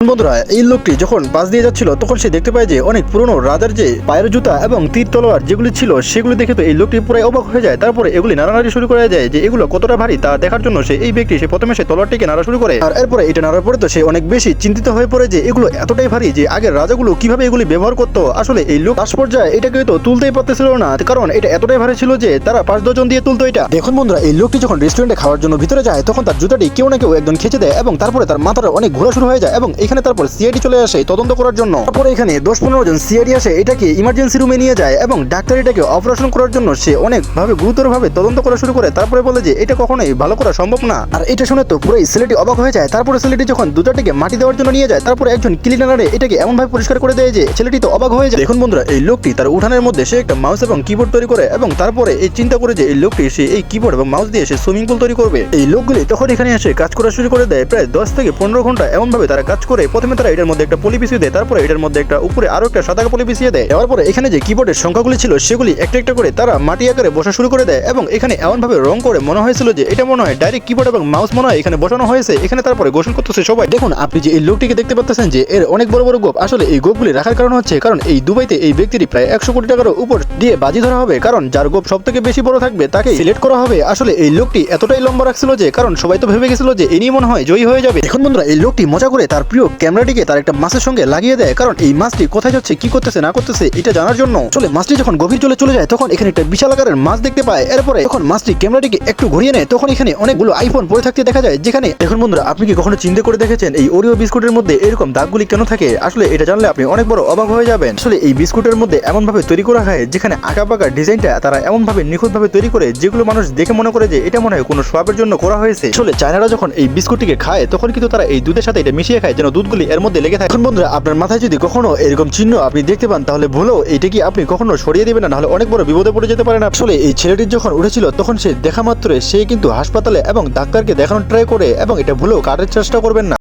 বন্ধুরা, এই লোকটি যখন পাশ দিয়ে যাচ্ছিল তখন সে দেখতে পায় যে অনেক পুরনো রাজার যে পায়ের জুতা এবং তীর তলোয়ার যেগুলি ছিল সেগুলি দেখে তো এই লোকটি পুরো অবাক হয়ে যায়। তারপরে এগুলি নাড়ানাড়ি শুরু করে যায় যে এগুলো কতটা ভারী তা দেখার জন্য এই ব্যক্তি প্রথমে সে তলোয়ারটিকে নাড়া শুরু করে। আর এরপরে এটা নাড়ার পরে তো সে অনেক বেশি চিন্তিত হয়ে পড়ে যে এগুলো এতটাই ভারী যে আগের রাজাগুলো কিভাবে এগুলি ব্যবহার করতো। আসলে এই লোক লাস্ট পর্যায়ে এটাকে তো তুলতেই পারতেছিল না, কারণ এটা এতটাই ভারী ছিল যে তারা 5-10 জন দিয়ে তুলতো এটা। দেখুন বন্ধুরা, এই লোকটি যখন রেস্টুরেন্টে খাওয়ার জন্য ভিতরে যায় তখন তার জুতাটি কেউ না কেউ একজন খেচে দেয় এবং তারপরে তার মাথাটা অনেক ঘোরা শুরু হয়ে যায় এবং এখানে তারপর সিআইডি চলে আসে তদন্ত করার জন্য। তারপরে এখানে 10-15 জন সিআইডি আসে, এটাকে ইমার্জেন্সি রুমে নিয়ে যায় এবং ডাক্তার এটাকে অপারেশন করার জন্য সে অনেকভাবে গুরুতরভাবে তদন্ত করা শুরু করে। তারপরে বলে যে এটা কখনোই ভালো করা সম্ভব না। আর এটা শুনে তো পুরোই ছেলেটি অবাক হয়ে যায়। তারপরে ছেলেটি যখন জুতাটিকে মাটি দেওয়ার জন্য নিয়ে যায় তারপরে একজন ক্লিনারে এটাকে এমনভাবে পরিষ্কার করে দেয় যে ছেলেটি তো অবাক হয়ে যায়। দেখুন বন্ধুরা, এই লোকটি তার উঠানের মধ্যে সে একটা মাউস এবং কিবোর্ড তৈরি করে এবং তারপরে এই চিন্তা করে যে এই লোকটি সে এই কিবোর্ড এবং মাউস দিয়ে সে সুইমিং পুল তৈরি করবে। এই লোকগুলি তখন এখানে এসে কাজ করা শুরু করে দেয়। প্রায় 10 থেকে 15 ঘন্টা এমনভাবে তারা কাজ করে। প্রথমে তারা এটার মধ্যে একটা পলি বিছিয়ে দেয়, তারপরে এটার মধ্যে একটা উপরে আরো একটা সাদা পলি বিছিয়ে দেয়। দেওয়ার পরে এখানে যে কিবোর্ডের সংখ্যাগুলি ছিল সেগুলি একটা একটা করে তারা মাটি আকারে বসা শুরু করে দেয় এবং এখানে এমনভাবে রং করে মনে হয়েছিল যে এটা মনে হয় ডাইরেক্ট কিবোর্ড এবং মাউস মনে হয় এখানে বসানো হয়েছে। এখানে তারপরে গোসল করতেছে সবাই। দেখুন আপনি যে এই লোকটিকে দেখতে পাচ্ছেন যে এর অনেক বড় বড় গোপ। আসলে এই গোপগুলি রাখার কারণ হচ্ছে কারণ এই দুবাইতে এই ব্যক্তিটি প্রায় 100 কোটি টাকার উপর দিয়ে বাজি ধরা হবে, কারণ যার গোপ সব থেকে বেশি বড় থাকবে তাকে সিলেক্ট করা হবে। আসলে এই লোকটি এতটাই লম্বা রাখছিল যে কারণ সবাই তো ভেবে গেছিল যে ইনি মনে হয় জয়ী হয়ে যাবে। এখন বন্ধুরা, এই লোকটি মজা করে তার প্রিয় ক্যামেরাটিকে তার একটা মাছের সঙ্গে লাগিয়ে দেয়, কারণ এই মাছটি কোথায় যাচ্ছে কি করতেছে না করতেছে এটা জানার জন্য। চলে মাছটি যখন গভীর জলে চলে যায় তখন এখানে একটা বিশাল আকারের মাছ দেখতে পায়। এরপরে যখন মাছটি ক্যামেরাটিকে একটু ঘুরিয়ে নেয় তখন এখানে অনেকগুলো আইফোন পড়ে থাকতে দেখা যায়। যেখানে এখন বন্ধুরা, আপনি কি কখনো চিন্তা করে দেখেছেন এই ওরিও বিস্কুটের মধ্যে এরকম দাগগুলি কেন থাকে? আসলে এটা জানলে আপনি অনেক বড় অবাক হয়ে যাবেন। আসলে এই বিস্কুটের মধ্যে এমন ভাবে তৈরি করা হয় যেখানে আঁকা বাঁকা ডিজাইনটা তারা এমন ভাবে নিখুঁত ভাবে তৈরি করে যেগুলো মানুষ দেখে মনে করে যে এটা মনে হয় কোনো সোয়াবের জন্য করা হয়েছে। আসলে চায়নারা যখন এই বিস্কুটটিকে খায় তখন কিন্তু তারা এই দুধের সাথে এটা মিশিয়ে খায় যেন দুধগুলি এর মধ্যে লেগে থাকে। এখন বন্ধুরা, আপনার মাথায় যদি কখনো এরকম চিহ্ন আপনি দেখতে পান তাহলে ভুলেও এটা কি আপনি কখনো সরিয়ে দিবেন না, নাহলে অনেক বড় বিপদে পড়ে যেতে পারেন। আসলে এই ছেলেটির যখন উঠেছিল তখন সে দেখা মাত্র সে কিন্তু হাসপাতালে এবং ডাক্তারকে দেখানোর ট্রাই করে এবং এটা ভুলেও কাটার চেষ্টা করবেন না।